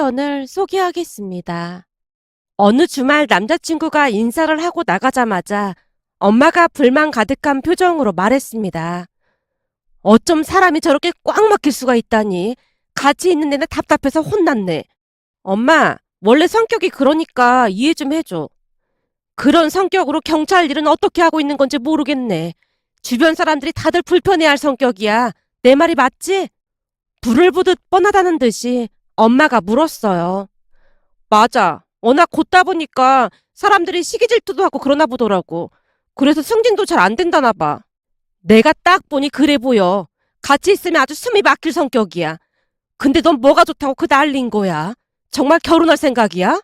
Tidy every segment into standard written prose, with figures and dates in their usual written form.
사연을 소개하겠습니다. 어느 주말 남자친구가 인사를 하고 나가자마자 엄마가 불만 가득한 표정으로 말했습니다. 어쩜 사람이 저렇게 꽉 막힐 수가 있다니. 같이 있는 내내 답답해서 혼났네. 엄마, 원래 성격이 그러니까 이해 좀 해줘. 그런 성격으로 경찰 일은 어떻게 하고 있는 건지 모르겠네. 주변 사람들이 다들 불편해할 성격이야. 내 말이 맞지? 불을 보듯 뻔하다는 듯이 엄마가 물었어요. 맞아. 워낙 곧다 보니까 사람들이 시기 질투도 하고 그러나 보더라고. 그래서 승진도 잘 안 된다나 봐. 내가 딱 보니 그래 보여. 같이 있으면 아주 숨이 막힐 성격이야. 근데 넌 뭐가 좋다고 그 난리인 거야? 정말 결혼할 생각이야?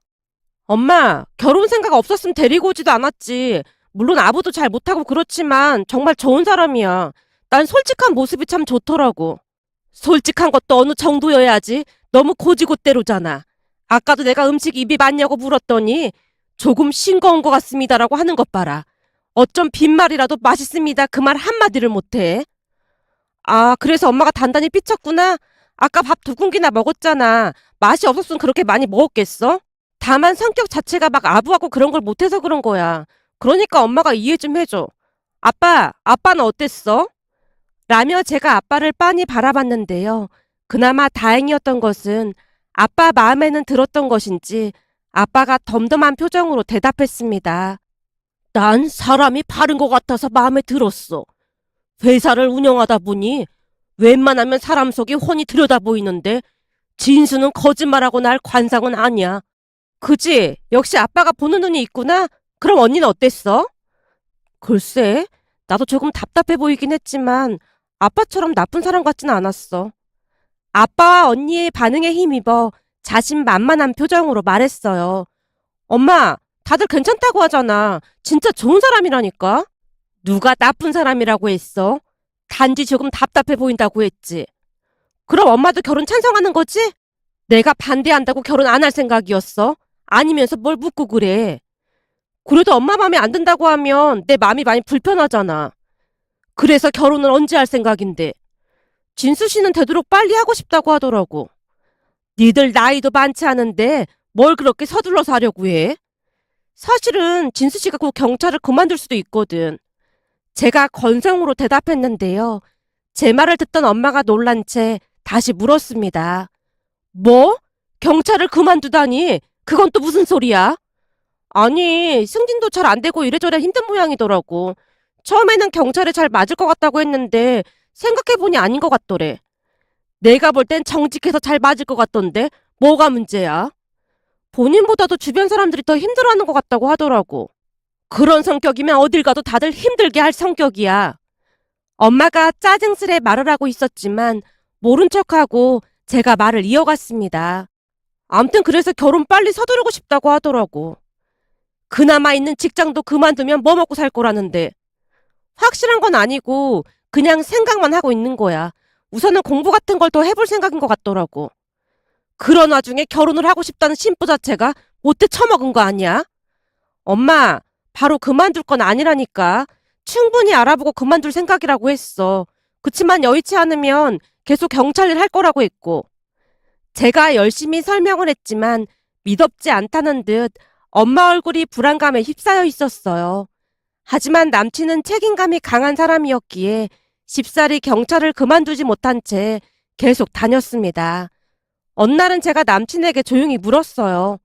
엄마, 결혼 생각 없었으면 데리고 오지도 않았지. 물론 아부도 잘 못하고 그렇지만 정말 좋은 사람이야. 난 솔직한 모습이 참 좋더라고. 솔직한 것도 어느 정도여야지. 너무 고지고대로잖아. 아까도 내가 음식 입이 맞냐고 물었더니 조금 싱거운 것 같습니다라고 하는 것 봐라. 어쩜 빈말이라도 맛있습니다 그 말 한마디를 못해. 아, 그래서 엄마가 단단히 삐쳤구나. 아까 밥 2공기나 먹었잖아. 맛이 없었으면 그렇게 많이 먹었겠어? 다만 성격 자체가 막 아부하고 그런 걸 못해서 그런 거야. 그러니까 엄마가 이해 좀 해줘. 아빠는 어땠어? 라며 제가 아빠를 빤히 바라봤는데요. 그나마 다행이었던 것은 아빠 마음에는 들었던 것인지 아빠가 덤덤한 표정으로 대답했습니다. 난 사람이 바른 것 같아서 마음에 들었어. 회사를 운영하다 보니 웬만하면 사람 속이 훤히 들여다 보이는데 진수는 거짓말하고 날 관상은 아니야. 그지? 역시 아빠가 보는 눈이 있구나? 그럼 언니는 어땠어? 글쎄, 나도 조금 답답해 보이긴 했지만 아빠처럼 나쁜 사람 같진 않았어. 아빠와 언니의 반응에 힘입어 자신만만한 표정으로 말했어요. 엄마, 다들 괜찮다고 하잖아. 진짜 좋은 사람이라니까? 누가 나쁜 사람이라고 했어? 단지 조금 답답해 보인다고 했지. 그럼 엄마도 결혼 찬성하는 거지? 내가 반대한다고 결혼 안 할 생각이었어? 아니면서 뭘 묻고 그래? 그래도 엄마 맘에 안 든다고 하면 내 마음이 많이 불편하잖아. 그래서 결혼을 언제 할 생각인데. 진수 씨는 되도록 빨리 하고 싶다고 하더라고. 니들 나이도 많지 않은데 뭘 그렇게 서둘러서 하려고 해? 사실은 진수 씨가 곧 경찰을 그만둘 수도 있거든. 제가 건성으로 대답했는데요. 제 말을 듣던 엄마가 놀란 채 다시 물었습니다. 뭐? 경찰을 그만두다니? 그건 또 무슨 소리야? 아니, 승진도 잘 안 되고 이래저래 힘든 모양이더라고. 처음에는 경찰에 잘 맞을 것 같다고 했는데 생각해보니 아닌 것 같더래. 내가 볼 땐 정직해서 잘 맞을 것 같던데 뭐가 문제야? 본인보다도 주변 사람들이 더 힘들어하는 것 같다고 하더라고. 그런 성격이면 어딜 가도 다들 힘들게 할 성격이야. 엄마가 짜증스레 말을 하고 있었지만 모른 척하고 제가 말을 이어갔습니다. 암튼 그래서 결혼 빨리 서두르고 싶다고 하더라고. 그나마 있는 직장도 그만두면 뭐 먹고 살 거라는데. 확실한 건 아니고 그냥 생각만 하고 있는 거야. 우선은 공부 같은 걸 더 해볼 생각인 것 같더라고. 그런 와중에 결혼을 하고 싶다는 심보 자체가 못돼 처먹은 거 아니야? 엄마, 바로 그만둘 건 아니라니까. 충분히 알아보고 그만둘 생각이라고 했어. 그치만 여의치 않으면 계속 경찰 일 할 거라고 했고. 제가 열심히 설명을 했지만 미덥지 않다는 듯 엄마 얼굴이 불안감에 휩싸여 있었어요. 하지만 남친은 책임감이 강한 사람이었기에 쉽사리 경찰을 그만두지 못한 채 계속 다녔습니다. 어느 날은 제가 남친에게 조용히 물었어요.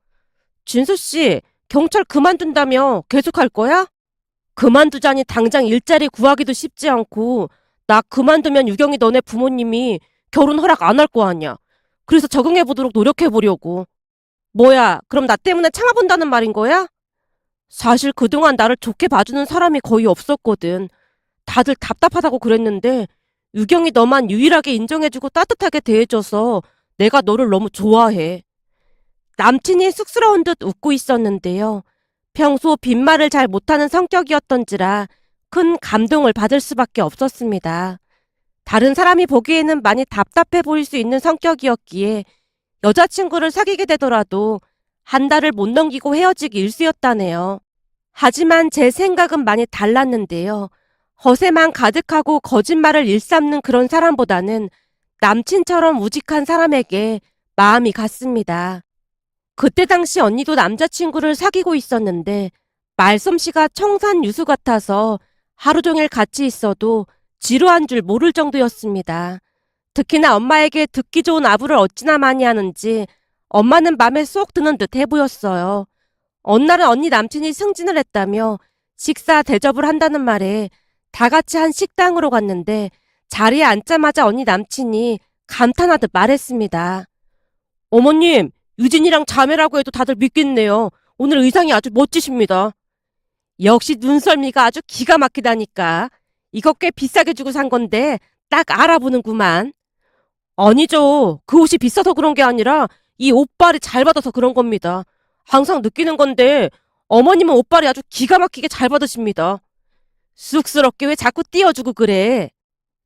진수 씨, 경찰 그만둔다며 계속 할 거야? 그만두자니 당장 일자리 구하기도 쉽지 않고 나 그만두면 유경이 너네 부모님이 결혼 허락 안 할 거 아니야. 그래서 적응해보도록 노력해보려고. 뭐야, 그럼 나 때문에 참아본다는 말인 거야? 사실 그동안 나를 좋게 봐주는 사람이 거의 없었거든. 다들 답답하다고 그랬는데 유경이 너만 유일하게 인정해주고 따뜻하게 대해줘서 내가 너를 너무 좋아해. 남친이 쑥스러운 듯 웃고 있었는데요. 평소 빈말을 잘 못하는 성격이었던지라 큰 감동을 받을 수밖에 없었습니다. 다른 사람이 보기에는 많이 답답해 보일 수 있는 성격이었기에 여자친구를 사귀게 되더라도 한 달을 못 넘기고 헤어지기 일쑤였다네요. 하지만 제 생각은 많이 달랐는데요. 허세만 가득하고 거짓말을 일삼는 그런 사람보다는 남친처럼 우직한 사람에게 마음이 갔습니다. 그때 당시 언니도 남자친구를 사귀고 있었는데 말솜씨가 청산유수 같아서 하루 종일 같이 있어도 지루한 줄 모를 정도였습니다. 특히나 엄마에게 듣기 좋은 아부를 어찌나 많이 하는지 엄마는 맘에 쏙 드는 듯 해 보였어요. 어느 날은 언니 남친이 승진을 했다며 식사 대접을 한다는 말에 다 같이 한 식당으로 갔는데 자리에 앉자마자 언니 남친이 감탄하듯 말했습니다. 어머님, 유진이랑 자매라고 해도 다들 믿겠네요. 오늘 의상이 아주 멋지십니다. 역시 눈썰미가 아주 기가 막히다니까. 이거 꽤 비싸게 주고 산 건데 딱 알아보는구만. 아니죠. 그 옷이 비싸서 그런 게 아니라 이 옷빨이 잘 받아서 그런 겁니다. 항상 느끼는 건데 어머님은 옷빨이 아주 기가 막히게 잘 받으십니다. 쑥스럽게 왜 자꾸 띄워주고 그래.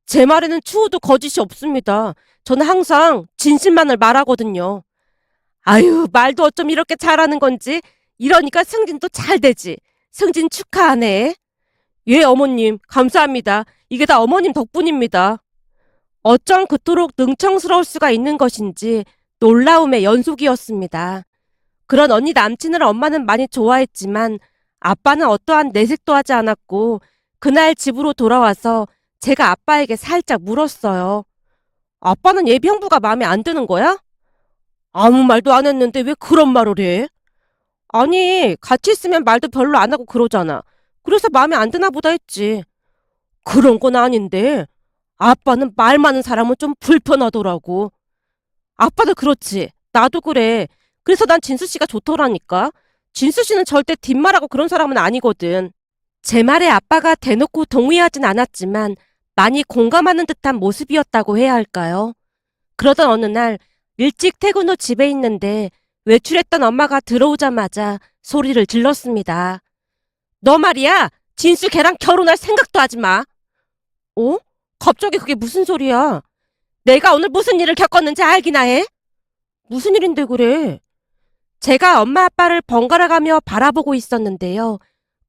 제 말에는 추후도 거짓이 없습니다. 저는 항상 진실만을 말하거든요. 아유, 말도 어쩜 이렇게 잘하는 건지. 이러니까 승진도 잘 되지. 승진 축하하네. 예, 어머님. 감사합니다. 이게 다 어머님 덕분입니다. 어쩜 그토록 능청스러울 수가 있는 것인지 놀라움의 연속이었습니다. 그런 언니 남친을 엄마는 많이 좋아했지만 아빠는 어떠한 내색도 하지 않았고 그날 집으로 돌아와서 제가 아빠에게 살짝 물었어요. 아빠는 예비 형부가 마음에 안 드는 거야? 아무 말도 안 했는데 왜 그런 말을 해? 아니, 같이 있으면 말도 별로 안 하고 그러잖아. 그래서 마음에 안 드나 보다 했지. 그런 건 아닌데 아빠는 말 많은 사람은 좀 불편하더라고. 아빠도 그렇지. 나도 그래. 그래서 난 진수 씨가 좋더라니까. 진수 씨는 절대 뒷말하고 그런 사람은 아니거든. 제 말에 아빠가 대놓고 동의하진 않았지만 많이 공감하는 듯한 모습이었다고 해야 할까요? 그러던 어느 날 일찍 퇴근 후 집에 있는데 외출했던 엄마가 들어오자마자 소리를 질렀습니다. 너 말이야, 진수 걔랑 결혼할 생각도 하지 마. 어? 갑자기 그게 무슨 소리야? 내가 오늘 무슨 일을 겪었는지 알기나 해? 무슨 일인데 그래? 제가 엄마 아빠를 번갈아가며 바라보고 있었는데요.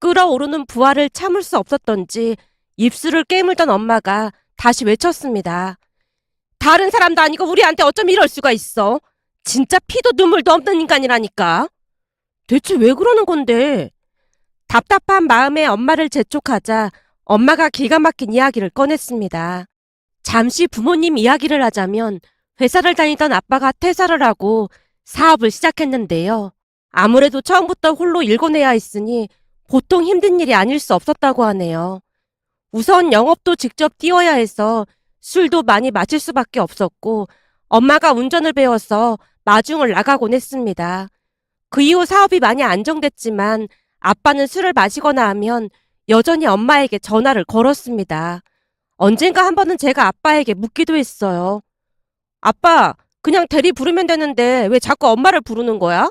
끓어오르는 부활을 참을 수 없었던지 입술을 깨물던 엄마가 다시 외쳤습니다. 다른 사람도 아니고 우리한테 어쩜 이럴 수가 있어? 진짜 피도 눈물도 없는 인간이라니까. 대체 왜 그러는 건데? 답답한 마음에 엄마를 재촉하자 엄마가 기가 막힌 이야기를 꺼냈습니다. 잠시 부모님 이야기를 하자면 회사를 다니던 아빠가 퇴사를 하고 사업을 시작했는데요. 아무래도 처음부터 홀로 일궈내야 했으니 보통 힘든 일이 아닐 수 없었다고 하네요. 우선 영업도 직접 뛰어야 해서 술도 많이 마실 수밖에 없었고 엄마가 운전을 배워서 마중을 나가곤 했습니다. 그 이후 사업이 많이 안정됐지만 아빠는 술을 마시거나 하면 여전히 엄마에게 전화를 걸었습니다. 언젠가 한 번은 제가 아빠에게 묻기도 했어요. 아빠, 그냥 대리 부르면 되는데 왜 자꾸 엄마를 부르는 거야?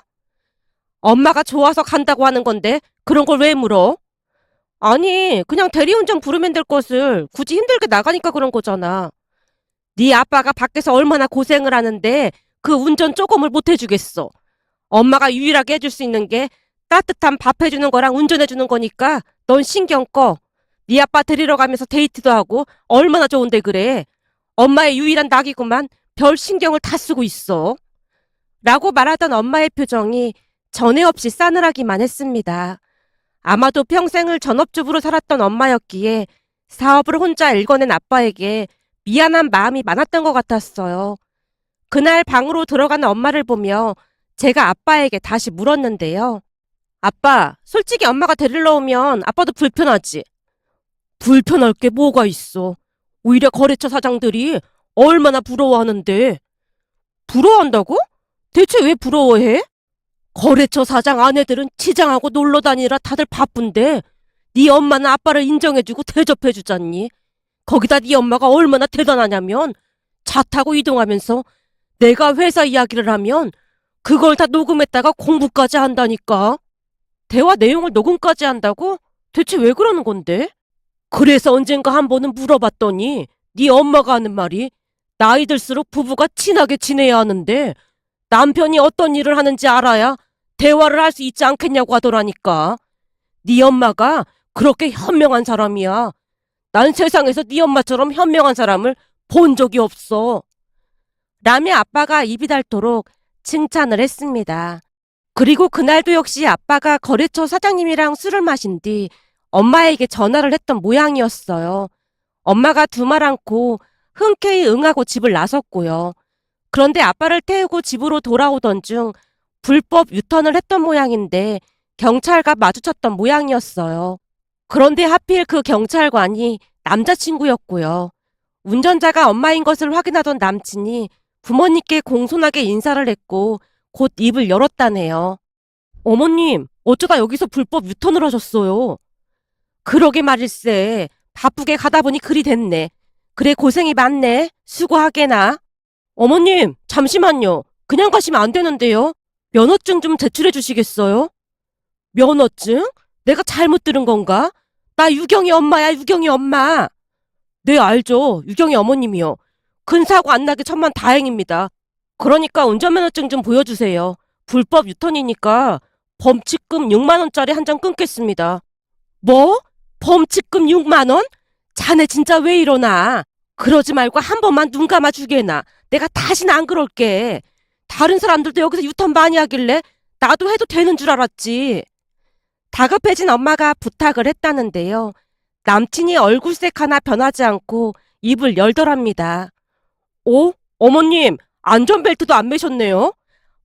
엄마가 좋아서 간다고 하는 건데 그런 걸 왜 물어? 아니, 그냥 대리운전 부르면 될 것을 굳이 힘들게 나가니까 그런 거잖아. 네 아빠가 밖에서 얼마나 고생을 하는데 그 운전 조금을 못 해주겠어. 엄마가 유일하게 해줄 수 있는 게 따뜻한 밥 해주는 거랑 운전해주는 거니까 넌 신경 꺼. 네 아빠 데리러 가면서 데이트도 하고 얼마나 좋은데 그래. 엄마의 유일한 낙이구만. 별 신경을 다 쓰고 있어. 라고 말하던 엄마의 표정이 전에 없이 싸늘하기만 했습니다. 아마도 평생을 전업주부로 살았던 엄마였기에 사업을 혼자 일궈낸 아빠에게 미안한 마음이 많았던 것 같았어요. 그날 방으로 들어가는 엄마를 보며 제가 아빠에게 다시 물었는데요. 아빠, 솔직히 엄마가 데리러 오면 아빠도 불편하지? 불편할 게 뭐가 있어. 오히려 거래처 사장들이 얼마나 부러워하는데. 부러워한다고? 대체 왜 부러워해? 거래처 사장 아내들은 치장하고 놀러 다니라 다들 바쁜데 네 엄마는 아빠를 인정해주고 대접해주잖니. 거기다 네 엄마가 얼마나 대단하냐면 차 타고 이동하면서 내가 회사 이야기를 하면 그걸 다 녹음했다가 공부까지 한다니까. 대화 내용을 녹음까지 한다고? 대체 왜 그러는 건데? 그래서 언젠가 한 번은 물어봤더니 네 엄마가 하는 말이 나이 들수록 부부가 친하게 지내야 하는데 남편이 어떤 일을 하는지 알아야 대화를 할 수 있지 않겠냐고 하더라니까. 네 엄마가 그렇게 현명한 사람이야. 난 세상에서 네 엄마처럼 현명한 사람을 본 적이 없어. 라며 아빠가 입이 닳도록 칭찬을 했습니다. 그리고 그날도 역시 아빠가 거래처 사장님이랑 술을 마신 뒤 엄마에게 전화를 했던 모양이었어요. 엄마가 두말 않고 흔쾌히 응하고 집을 나섰고요. 그런데 아빠를 태우고 집으로 돌아오던 중 불법 유턴을 했던 모양인데 경찰과 마주쳤던 모양이었어요. 그런데 하필 그 경찰관이 남자친구였고요. 운전자가 엄마인 것을 확인하던 남친이 부모님께 공손하게 인사를 했고 곧 입을 열었다네요. 어머님, 어쩌다 여기서 불법 유턴을 하셨어요? 그러게 말일세. 바쁘게 가다 보니 그리 됐네. 그래 고생이 많네. 수고하게나. 어머님, 잠시만요. 그냥 가시면 안 되는데요. 면허증 좀 제출해 주시겠어요? 면허증? 내가 잘못 들은 건가? 나 유경이 엄마야, 유경이 엄마. 네, 알죠. 유경이 어머님이요. 큰 사고 안 나게 천만 다행입니다. 그러니까 운전면허증 좀 보여주세요. 불법 유턴이니까 범칙금 6만 원짜리 한 장 끊겠습니다. 뭐? 범칙금 6만 원? 자네 진짜 왜 이러나? 그러지 말고 한 번만 눈 감아 주게나. 내가 다시는 안 그럴게. 다른 사람들도 여기서 유턴 많이 하길래 나도 해도 되는 줄 알았지. 다급해진 엄마가 부탁을 했다는데요. 남친이 얼굴색 하나 변하지 않고 입을 열더랍니다. 어? 어머님, 안전벨트도 안 매셨네요?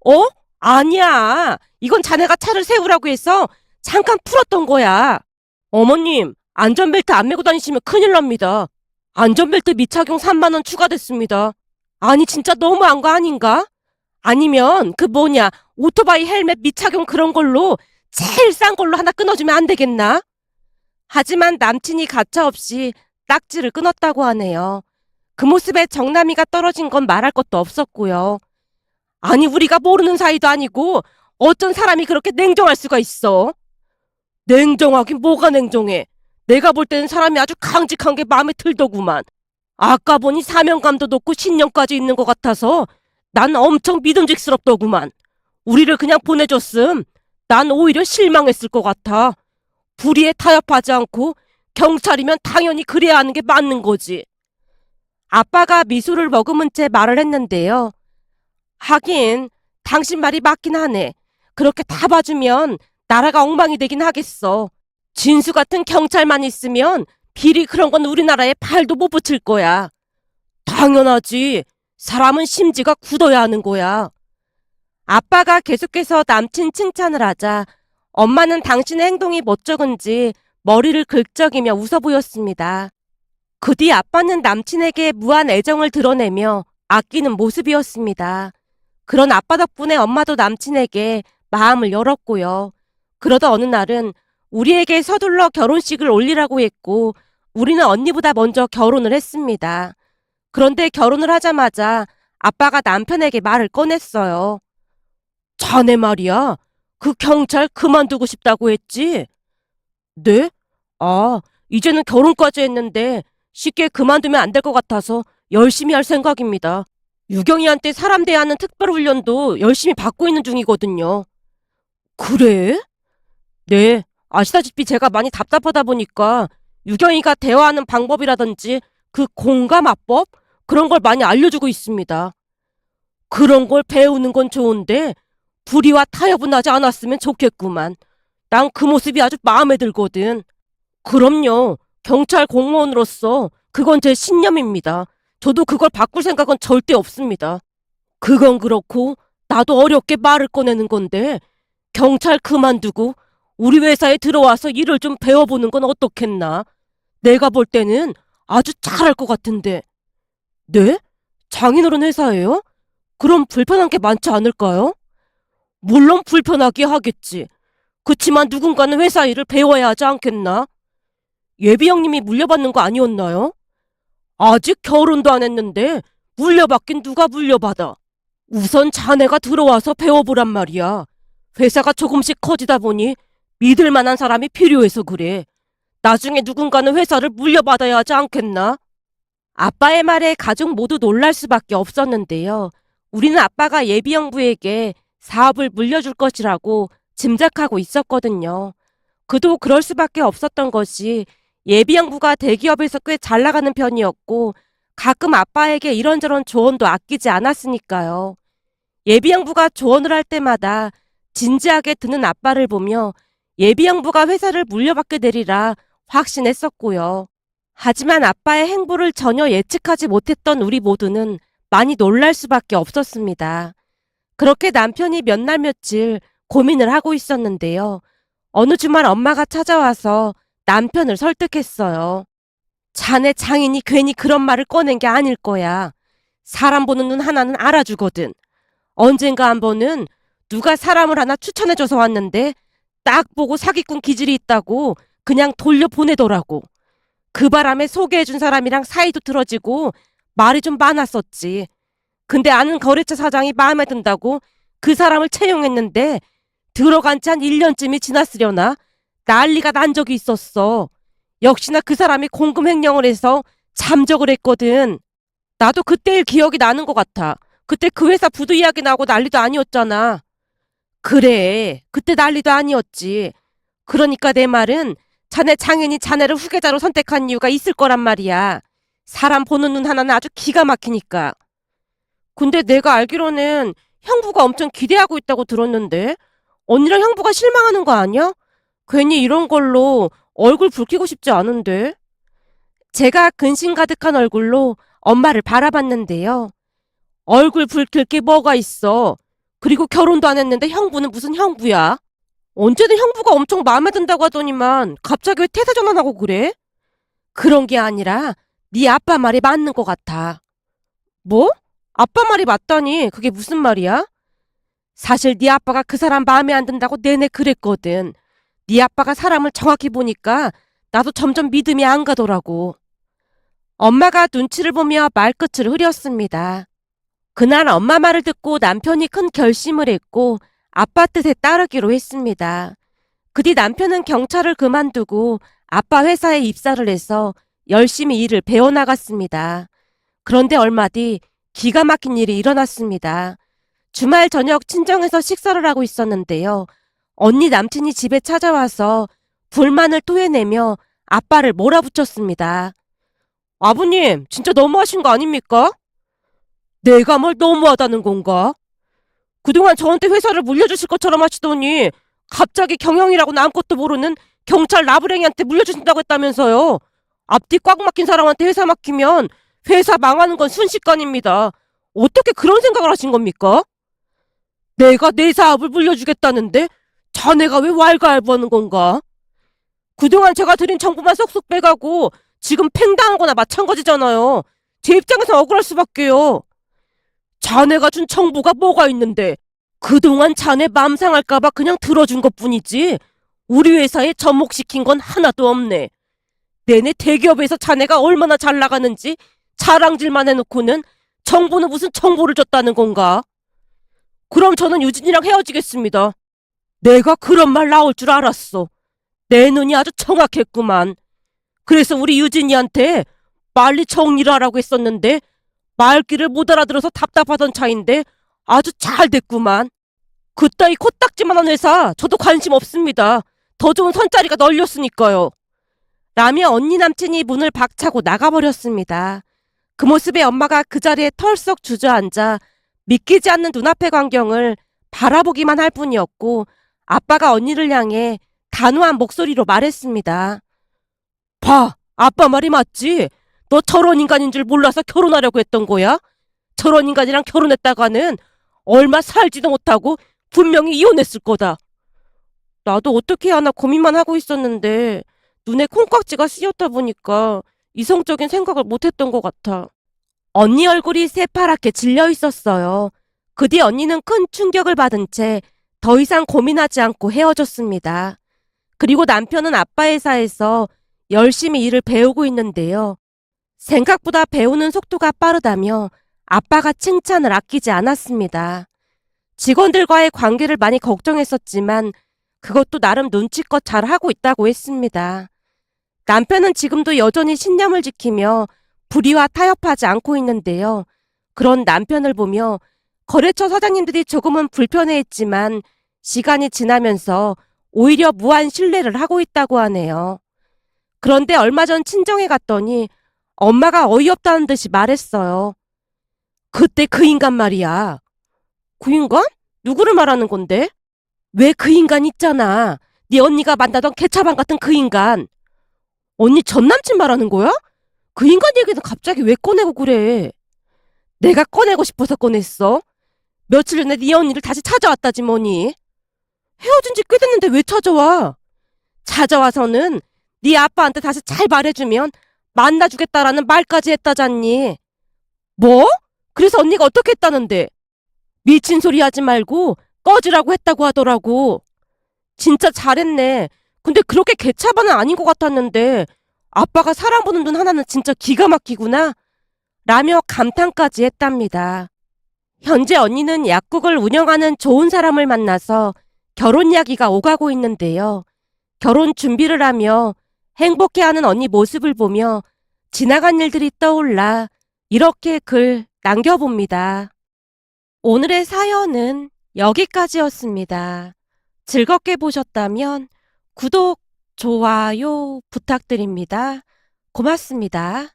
어? 아니야. 이건 자네가 차를 세우라고 해서 잠깐 풀었던 거야. 어머님, 안전벨트 안 매고 다니시면 큰일 납니다. 안전벨트 미착용 3만 원 추가됐습니다. 아니 진짜 너무한 거 아닌가? 아니면 그 뭐냐 오토바이 헬멧 미착용 그런 걸로 제일 싼 걸로 하나 끊어주면 안 되겠나? 하지만 남친이 가차없이 딱지를 끊었다고 하네요. 그 모습에 정남이가 떨어진 건 말할 것도 없었고요. 아니 우리가 모르는 사이도 아니고 어쩐 사람이 그렇게 냉정할 수가 있어? 냉정하긴 뭐가 냉정해. 내가 볼 때는 사람이 아주 강직한 게 마음에 들더구만. 아까 보니 사명감도 높고 신념까지 있는 것 같아서 난 엄청 믿음직스럽더구만. 우리를 그냥 보내줬음. 난 오히려 실망했을 것 같아. 불의에 타협하지 않고 경찰이면 당연히 그래야 하는 게 맞는 거지. 아빠가 미소를 머금은 채 말을 했는데요. 하긴 당신 말이 맞긴 하네. 그렇게 다 봐주면 나라가 엉망이 되긴 하겠어. 진수 같은 경찰만 있으면 비리 그런 건 우리나라에 발도 못 붙일 거야. 당연하지. 사람은 심지가 굳어야 하는 거야. 아빠가 계속해서 남친 칭찬을 하자 엄마는 당신의 행동이 멋쩍은지 머리를 긁적이며 웃어 보였습니다. 그 뒤 아빠는 남친에게 무한 애정을 드러내며 아끼는 모습이었습니다. 그런 아빠 덕분에 엄마도 남친에게 마음을 열었고요. 그러다 어느 날은 우리에게 서둘러 결혼식을 올리라고 했고 우리는 언니보다 먼저 결혼을 했습니다. 그런데 결혼을 하자마자 아빠가 남편에게 말을 꺼냈어요. 자네 말이야. 그 경찰 그만두고 싶다고 했지? 네? 아, 이제는 결혼까지 했는데 쉽게 그만두면 안 될 것 같아서 열심히 할 생각입니다. 유경이한테 사람 대하는 특별훈련도 열심히 받고 있는 중이거든요. 그래? 네, 아시다시피 제가 많이 답답하다 보니까 유경이가 대화하는 방법이라든지 그 공감화법? 그런 걸 많이 알려주고 있습니다. 그런 걸 배우는 건 좋은데 불의와 타협은 하지 않았으면 좋겠구만. 난 그 모습이 아주 마음에 들거든. 그럼요. 경찰 공무원으로서 그건 제 신념입니다. 저도 그걸 바꿀 생각은 절대 없습니다. 그건 그렇고 나도 어렵게 말을 꺼내는 건데 경찰 그만두고 우리 회사에 들어와서 일을 좀 배워보는 건 어떻겠나? 내가 볼 때는 아주 잘할 것 같은데. 네? 장인어른 회사예요? 그럼 불편한 게 많지 않을까요? 물론 불편하게 하겠지. 그치만 누군가는 회사 일을 배워야 하지 않겠나? 예비 형님이 물려받는 거 아니었나요? 아직 결혼도 안 했는데 물려받긴 누가 물려받아. 우선 자네가 들어와서 배워보란 말이야. 회사가 조금씩 커지다 보니 믿을 만한 사람이 필요해서 그래. 나중에 누군가는 회사를 물려받아야 하지 않겠나? 아빠의 말에 가족 모두 놀랄 수밖에 없었는데요. 우리는 아빠가 예비 형부에게 사업을 물려줄 것이라고 짐작하고 있었거든요. 그도 그럴 수밖에 없었던 것이 예비 형부가 대기업에서 꽤 잘 나가는 편이었고 가끔 아빠에게 이런저런 조언도 아끼지 않았으니까요. 예비 형부가 조언을 할 때마다 진지하게 드는 아빠를 보며 예비형부가 회사를 물려받게 되리라 확신했었고요. 하지만 아빠의 행보를 전혀 예측하지 못했던 우리 모두는 많이 놀랄 수밖에 없었습니다. 그렇게 남편이 몇 날 며칠 고민을 하고 있었는데요. 어느 주말 엄마가 찾아와서 남편을 설득했어요. 자네 장인이 괜히 그런 말을 꺼낸 게 아닐 거야. 사람 보는 눈 하나는 알아주거든. 언젠가 한 번은 누가 사람을 하나 추천해줘서 왔는데 딱 보고 사기꾼 기질이 있다고 그냥 돌려보내더라고. 그 바람에 소개해준 사람이랑 사이도 틀어지고 말이 좀 많았었지. 근데 아는 거래처 사장이 마음에 든다고 그 사람을 채용했는데 들어간 지 한 1년쯤이 지났으려나 난리가 난 적이 있었어. 역시나 그 사람이 공금 횡령을 해서 잠적을 했거든. 나도 그때 일 기억이 나는 것 같아. 그때 그 회사 부도 이야기 나고 난리도 아니었잖아. 그래, 그때 난리도 아니었지. 그러니까 내 말은 자네 장인이 자네를 후계자로 선택한 이유가 있을 거란 말이야. 사람 보는 눈 하나는 아주 기가 막히니까. 근데 내가 알기로는 형부가 엄청 기대하고 있다고 들었는데 언니랑 형부가 실망하는 거 아니야? 괜히 이런 걸로 얼굴 붉히고 싶지 않은데. 제가 근심 가득한 얼굴로 엄마를 바라봤는데요. 얼굴 붉힐 게 뭐가 있어. 그리고 결혼도 안 했는데 형부는 무슨 형부야? 언제든 형부가 엄청 마음에 든다고 하더니만 갑자기 왜 태세 전환하고 그래? 그런 게 아니라 네 아빠 말이 맞는 것 같아. 뭐? 아빠 말이 맞다니 그게 무슨 말이야? 사실 네 아빠가 그 사람 마음에 안 든다고 내내 그랬거든. 네 아빠가 사람을 정확히 보니까 나도 점점 믿음이 안 가더라고. 엄마가 눈치를 보며 말끝을 흐렸습니다. 그날 엄마 말을 듣고 남편이 큰 결심을 했고 아빠 뜻에 따르기로 했습니다. 그 뒤 남편은 경찰을 그만두고 아빠 회사에 입사를 해서 열심히 일을 배워나갔습니다. 그런데 얼마 뒤 기가 막힌 일이 일어났습니다. 주말 저녁 친정에서 식사를 하고 있었는데요. 언니 남친이 집에 찾아와서 불만을 토해내며 아빠를 몰아붙였습니다. 아버님, 진짜 너무하신 거 아닙니까? 내가 뭘 너무하다는 건가? 그동안 저한테 회사를 물려주실 것처럼 하시더니 갑자기 경영이라고 아무것도 모르는 경찰 나부랭이한테 물려주신다고 했다면서요. 앞뒤 꽉 막힌 사람한테 회사 맡기면 회사 망하는 건 순식간입니다. 어떻게 그런 생각을 하신 겁니까? 내가 내 사업을 물려주겠다는데 자네가 왜 왈가왈부하는 건가? 그동안 제가 드린 정보만 쏙쏙 빼가고 지금 팽당한 거나 마찬가지잖아요. 제 입장에서 억울할 수밖에요. 자네가 준 정보가 뭐가 있는데 그동안 자네 맘 상할까봐 그냥 들어준 것뿐이지 우리 회사에 접목시킨 건 하나도 없네. 내내 대기업에서 자네가 얼마나 잘 나가는지 자랑질만 해놓고는 정보는 무슨 정보를 줬다는 건가? 그럼 저는 유진이랑 헤어지겠습니다. 내가 그런 말 나올 줄 알았어. 내 눈이 아주 정확했구만. 그래서 우리 유진이한테 빨리 정리를 하라고 했었는데 말귀를 못 알아들어서 답답하던 차인데 아주 잘 됐구만. 그따위 코딱지만한 회사 저도 관심 없습니다. 더 좋은 선자리가 널렸으니까요. 라며 언니 남친이 문을 박차고 나가버렸습니다. 그 모습에 엄마가 그 자리에 털썩 주저앉아 믿기지 않는 눈앞의 광경을 바라보기만 할 뿐이었고 아빠가 언니를 향해 단호한 목소리로 말했습니다. 봐, 아빠 말이 맞지? 너 저런 인간인 줄 몰라서 결혼하려고 했던 거야? 저런 인간이랑 결혼했다가는 얼마 살지도 못하고 분명히 이혼했을 거다. 나도 어떻게 하나 고민만 하고 있었는데 눈에 콩깍지가 씌었다 보니까 이성적인 생각을 못했던 것 같아. 언니 얼굴이 새파랗게 질려 있었어요. 그 뒤 언니는 큰 충격을 받은 채 더 이상 고민하지 않고 헤어졌습니다. 그리고 남편은 아빠 회사에서 열심히 일을 배우고 있는데요. 생각보다 배우는 속도가 빠르다며 아빠가 칭찬을 아끼지 않았습니다. 직원들과의 관계를 많이 걱정했었지만 그것도 나름 눈치껏 잘하고 있다고 했습니다. 남편은 지금도 여전히 신념을 지키며 불의와 타협하지 않고 있는데요. 그런 남편을 보며 거래처 사장님들이 조금은 불편해했지만 시간이 지나면서 오히려 무한 신뢰를 하고 있다고 하네요. 그런데 얼마 전 친정에 갔더니 엄마가 어이없다는 듯이 말했어요. 그때 그 인간 말이야. 그 인간? 누구를 말하는 건데? 왜 그 인간 있잖아. 네 언니가 만나던 개차반 같은 그 인간. 언니 전 남친 말하는 거야? 그 인간 얘기는 갑자기 왜 꺼내고 그래? 내가 꺼내고 싶어서 꺼냈어. 며칠 전에 네 언니를 다시 찾아왔다지 뭐니. 헤어진 지 꽤 됐는데 왜 찾아와? 찾아와서는 네 아빠한테 다시 잘 말해주면 만나주겠다라는 말까지 했다잖니. 뭐? 그래서 언니가 어떻게 했다는데? 미친 소리 하지 말고 꺼지라고 했다고 하더라고. 진짜 잘했네. 근데 그렇게 개차반은 아닌 것 같았는데 아빠가 사람 보는 눈 하나는 진짜 기가 막히구나. 라며 감탄까지 했답니다. 현재 언니는 약국을 운영하는 좋은 사람을 만나서 결혼 이야기가 오가고 있는데요. 결혼 준비를 하며 행복해하는 언니 모습을 보며 지나간 일들이 떠올라 이렇게 글 남겨봅니다. 오늘의 사연은 여기까지였습니다. 즐겁게 보셨다면 구독, 좋아요 부탁드립니다. 고맙습니다.